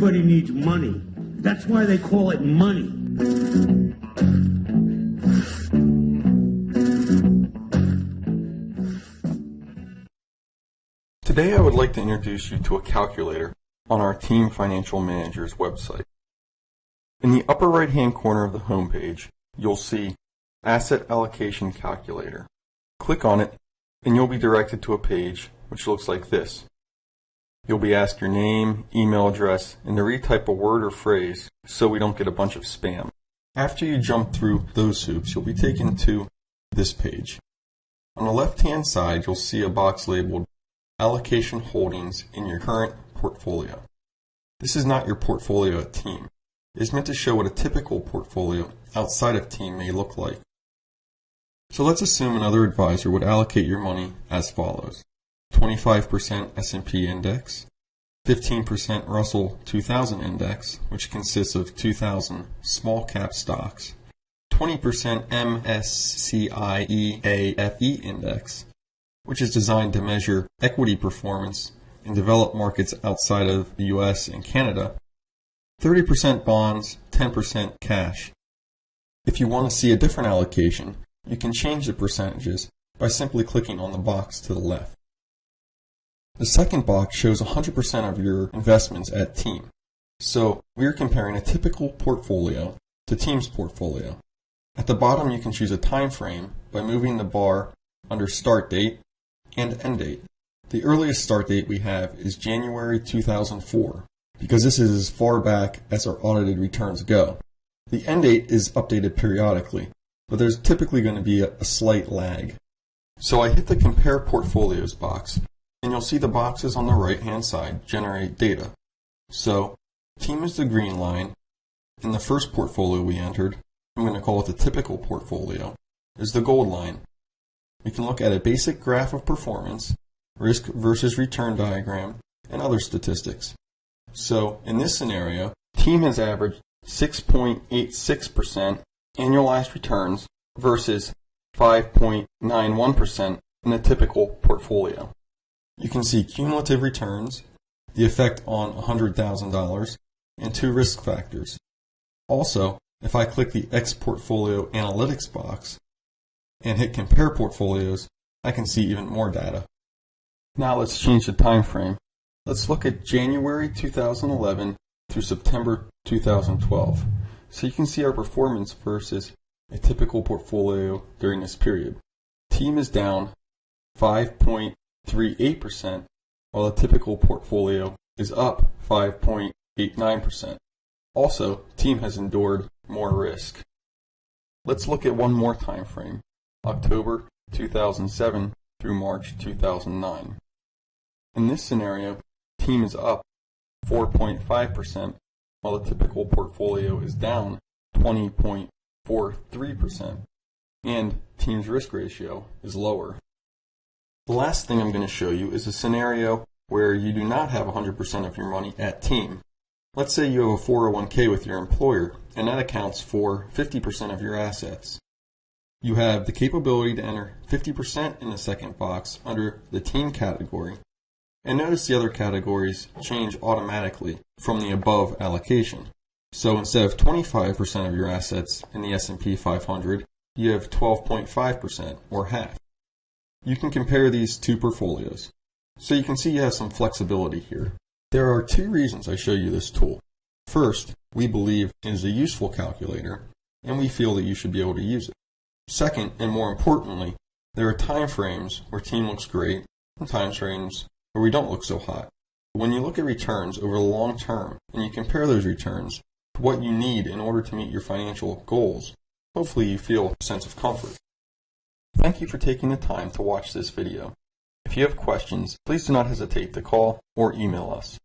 Everybody needs money. That's why they call it money. Today I would like to introduce you to a calculator on our Team Financial Manager's website. In the upper right hand corner of the home page, you'll see Asset Allocation Calculator. Click on it and you'll be directed to a page which looks like this. You'll be asked your name, email address, and to retype a word or phrase so we don't get a bunch of spam. After you jump through those hoops, you'll be taken to this page. On the left-hand side, you'll see a box labeled Allocation Holdings in your current portfolio. This is not your portfolio at Team. It is meant to show what a typical portfolio outside of Team may look like. So let's assume another advisor would allocate your money as follows. 25% S&P index, 15% Russell 2000 index, which consists of 2,000 small cap stocks, 20% MSCI EAFE index, which is designed to measure equity performance in developed markets outside of the US and Canada, 30% bonds, 10% cash. If you want to see a different allocation, you can change the percentages by simply clicking on the box to the left. The second box shows 100% of your investments at Team. So we're comparing a typical portfolio to Team's portfolio. At the bottom you can choose a time frame by moving the bar under Start Date and End Date. The earliest start date we have is January 2004 because this is as far back as our audited returns go. The end date is updated periodically, but there's typically going to be a slight lag. So I hit the Compare Portfolios box, and you'll see the boxes on the right-hand side generate data. So, Team is the green line, and the first portfolio we entered, I'm going to call it the typical portfolio, is the gold line. We can look at a basic graph of performance, risk versus return diagram, and other statistics. So, in this scenario, Team has averaged 6.86% annualized returns versus 5.91% in a typical portfolio. You can see cumulative returns, the effect on $100,000, and 2 risk factors. Also, if I click the X Portfolio Analytics box and hit Compare Portfolios, I can see even more data. Now let's change the time frame. Let's look at January 2011 through September 2012. So you can see our performance versus a typical portfolio during this period. Team is down 5.38%, while a typical portfolio is up 5.89%. Also, Team has endured more risk. Let's look at one more time frame, October 2007 through March 2009. In this scenario, Team is up 4.5%, while the typical portfolio is down 20.43%, and Team's risk ratio is lower. The last thing I'm going to show you is a scenario where you do not have 100% of your money at Team. Let's say you have a 401k with your employer, and that accounts for 50% of your assets. You have the capability to enter 50% in the second box under the Team category. And notice the other categories change automatically from the above allocation. So instead of 25% of your assets in the S&P 500, you have 12.5%, or half. You can compare these two portfolios. So you can see you have some flexibility here. There are 2 reasons I show you this tool. First, we believe it is a useful calculator, and we feel that you should be able to use it. Second, and more importantly, there are time frames where Team looks great, and time frames where we don't look so hot. When you look at returns over the long term, and you compare those returns to what you need in order to meet your financial goals, hopefully you feel a sense of comfort. Thank you for taking the time to watch this video. If you have questions, please do not hesitate to call or email us.